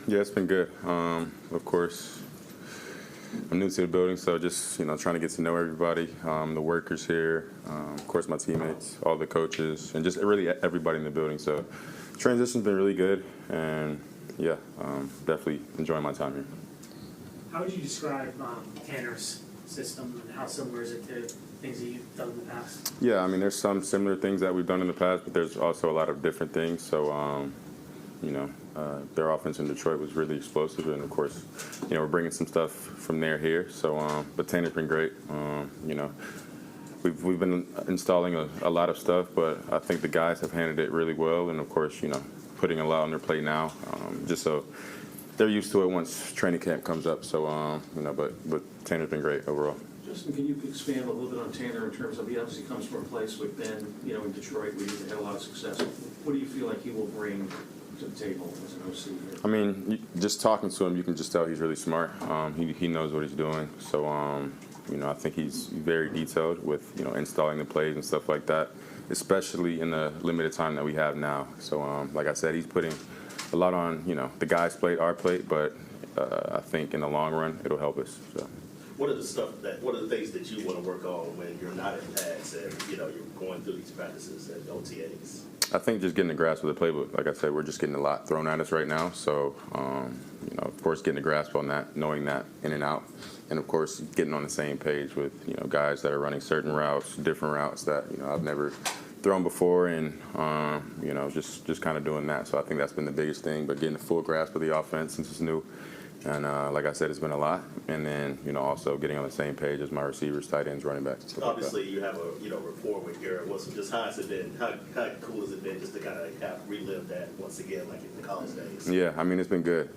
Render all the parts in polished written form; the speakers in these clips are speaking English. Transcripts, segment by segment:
Yeah, it's been good. Of course, I'm new to the building, so just trying to get to know everybody, the workers here, of course my teammates, all the coaches, and just really everybody in the building. So transition's been really good, and yeah, definitely enjoying my time here. How would you describe Tanner's system, and how similar is it to things that you've done in the past? Yeah, I mean, there's some similar things that we've done in the past, but there's also a lot of different things. So, their offense in Detroit was really explosive, and of course, we're bringing some stuff from there here. So, but Tanner's been great. We've been installing a lot of stuff, but I think the guys have handled it really well, and of course, putting a lot on their plate now, just so they're used to it once training camp comes up. So, but Tanner's been great overall. Justin, can you expand a little bit on Tanner in terms of he obviously comes from a place with Ben, in Detroit where he's had a lot of success. What do you feel like he will bring to the table as an OC here? I mean, just talking to him, you can just tell he's really smart. He knows what he's doing. So, I think he's very detailed with, installing the plays and stuff like that, especially in the limited time that we have now. So, like I said, he's putting a lot on, the guys' plate, our plate, but I think in the long run, it'll help us. So. What are the things that you want to work on when you're not in pads and, you're going through these practices and OTAs? I think just getting the grasp of the playbook. Like I said, we're just getting a lot thrown at us right now. So, of course, getting a grasp on that, knowing that in and out. And, of course, getting on the same page with, guys that are running certain routes, different routes that, I've never thrown before, and, just kind of doing that. So I think that's been the biggest thing. But getting a full grasp of the offense since it's new. And like I said, it's been a lot. And then, also getting on the same page as my receivers, tight ends, running backs. Obviously, you have a rapport with Garrett Wilson. Just how has it been? How cool has it been just to kind of have relived that once again, like in the college days? Yeah, I mean, it's been good.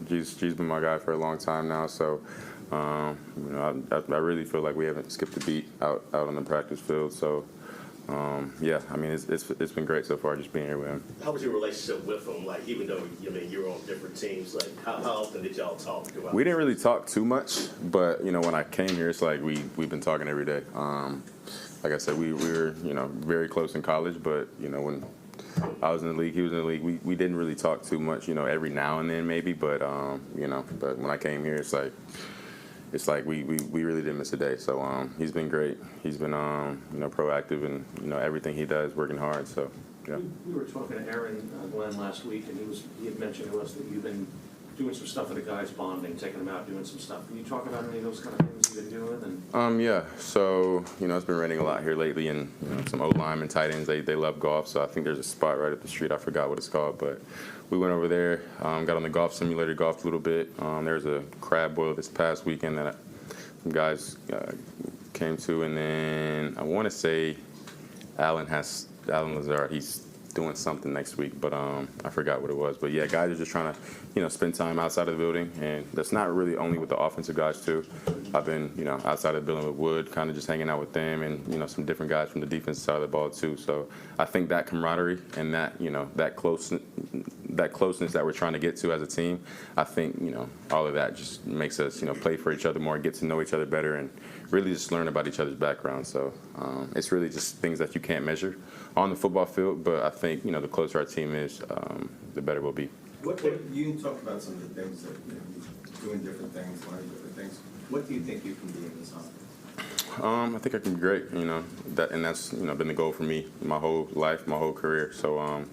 G's been my guy for a long time now. So, I really feel like we haven't skipped a beat out on the practice field. So, yeah, I mean, it's been great so far just being here with him. How was your relationship with him? Like, even though you're on different teams, like how often did y'all talk? We didn't really talk too much, but when I came here, it's like we've been talking every day. Like I said, we were very close in college, but when I was in the league, he was in the league. We didn't really talk too much. Every now and then maybe, but but when I came here, it's like we really didn't miss a day. So he's been great. He's been proactive and everything he does, working hard. So yeah. We were talking to Aaron Glenn last week, and he had mentioned to us that you've been doing some stuff with the guys, bonding, taking them out, doing some stuff. Can you talk about any of those kind of things you've been doing? And yeah. So it's been raining a lot here lately, and some O-linemen, tight ends, they love golf. So I think there's a spot right up the street. I forgot what it's called, but we went over there, got on the golf simulator, golfed a little bit. There's a crab boil this past weekend that some guys came to, and then I want to say Alan Lazard, he's doing something next week, but I forgot what it was. But yeah, guys are just trying to spend time outside of the building, and that's not really only with the offensive guys too. I've been outside of the building with Wood, kind of just hanging out with them, and some different guys from the defensive side of the ball too. So I think that camaraderie and that that closeness that we're trying to get to as a team, I think all of that just makes us play for each other more, get to know each other better, and really just learn about each other's background. So it's really just things that you can't measure on the football field, but I think the closer our team is, the better we'll be. What you talked about some of the things that doing different things, learning different things. What do you think you can be in this offense? I think I can be great. That's been the goal for me my whole life, my whole career. So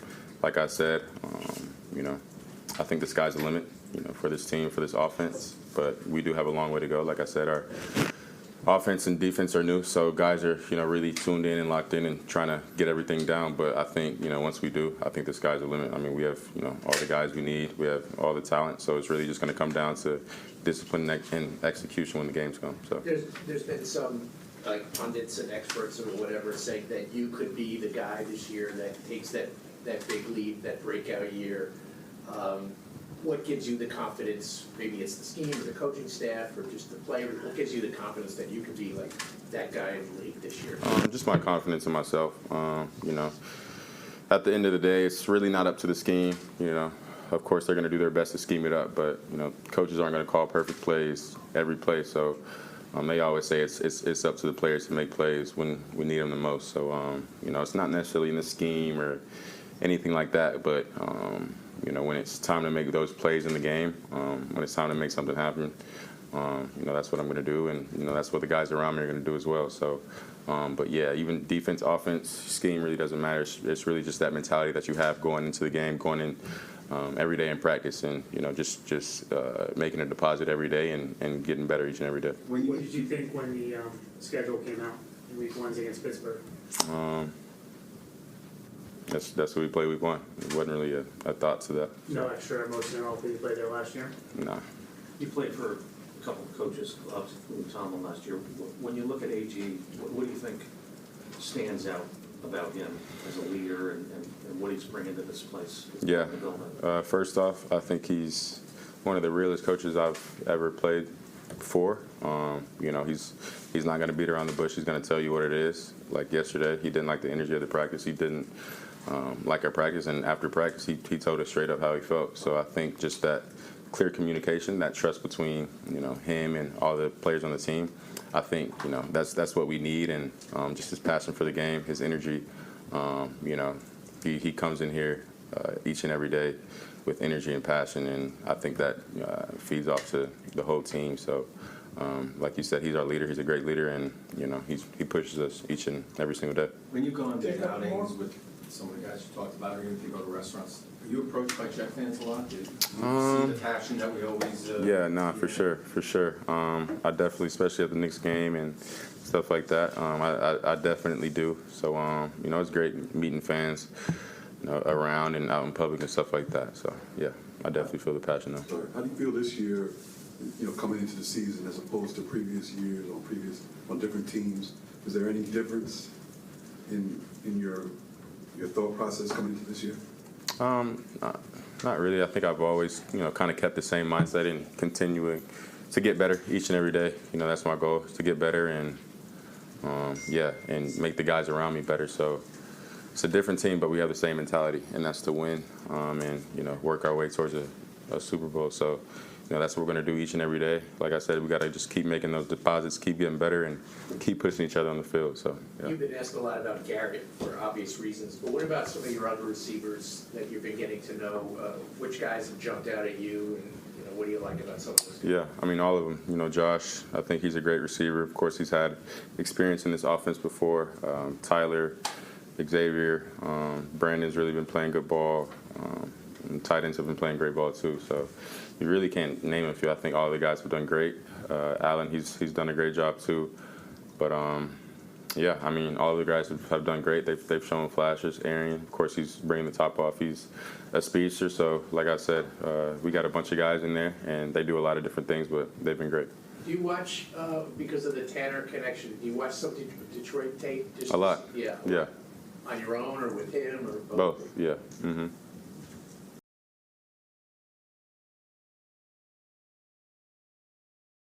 like I said, I think the sky's the limit, for this team, for this offense. But we do have a long way to go. Like I said, our offense and defense are new, so guys are really tuned in and locked in and trying to get everything down. But I think once we do, I think the sky's the limit. I mean, we have all the guys we need, we have all the talent, so it's really just going to come down to discipline and execution when the games come. So there's been some pundits and experts or whatever saying that you could be the guy this year that takes that big leap, that breakout year. What gives you the confidence? Maybe it's the scheme or the coaching staff or just the players. What gives you the confidence that you could be like that guy in the league this year? Just my confidence in myself. At the end of the day, it's really not up to the scheme. Of course, they're going to do their best to scheme it up, but coaches aren't going to call perfect plays every play. So they always say it's up to the players to make plays when we need them the most. So it's not necessarily in the scheme or anything like that, but when it's time to make those plays in the game, when it's time to make something happen, that's what I'm going to do, and that's what the guys around me are going to do as well. So, but yeah, even defense, offense, scheme really doesn't matter. It's really just that mentality that you have going into the game, going in every day in practice, and just making a deposit every day and getting better each and every day. What did you think when the schedule came out in week 1 against Pittsburgh? That's what we played week 1. It wasn't really a thought to that. No extra emotion at all because you played there last year? No. You played for a couple of coaches, including Tomlin last year. When you look at AG, what do you think stands out about him as a leader and what he's bringing to this place? Yeah. First off, I think he's one of the realest coaches I've ever played for. He's not going to beat around the bush. He's going to tell you what it is. Like yesterday, he didn't like the energy of the practice. He didn't like our practice, and after practice, he told us straight up how he felt. So I think just that clear communication, that trust between him and all the players on the team, I think that's what we need, and just his passion for the game, his energy. He comes in here each and every day with energy and passion, and I think that feeds off to the whole team. So, like you said, he's our leader. He's a great leader, and he pushes us each and every single day. When you go on big outings with some of the guys you talked about, or even if you go to restaurants, are you approached by Jet fans a lot? Do you see the passion that we always? For sure. I definitely, especially at the Knicks game and stuff like that. I definitely do. So it's great meeting fans, around and out in public and stuff like that. So yeah, I definitely feel the passion though. How do you feel this year, coming into the season as opposed to previous years on different teams? Is there any difference in your thought process coming into this year? Not really. I think I've always, kind of kept the same mindset and continuing to get better each and every day. That's my goal, is to get better and make the guys around me better. So it's a different team, but we have the same mentality, and that's to win and work our way towards a Super Bowl. So that's what we're going to do each and every day. Like I said, we got to just keep making those deposits, keep getting better, and keep pushing each other on the field. So yeah. You've been asked a lot about Garrett for obvious reasons, but what about some of your other receivers that you've been getting to know? Which guys have jumped out at you, and what do you like about some of those guys? Yeah, I mean, all of them. Josh, I think he's a great receiver. Of course, he's had experience in this offense before. Tyler, Xavier, Brandon's really been playing good ball. And tight ends have been playing great ball too. So you really can't name a few. I think all the guys have done great. Allen, he's done a great job too. But I mean, all the guys have done great. They've shown flashes. Arian, of course, he's bringing the top off. He's a speedster. So like I said, we got a bunch of guys in there, and they do a lot of different things, but they've been great. Do you watch, because of the Tanner connection, do you watch some Detroit tape? A lot. Yeah. Yeah. On your own or with him or both? Both. Yeah. Mm-hmm.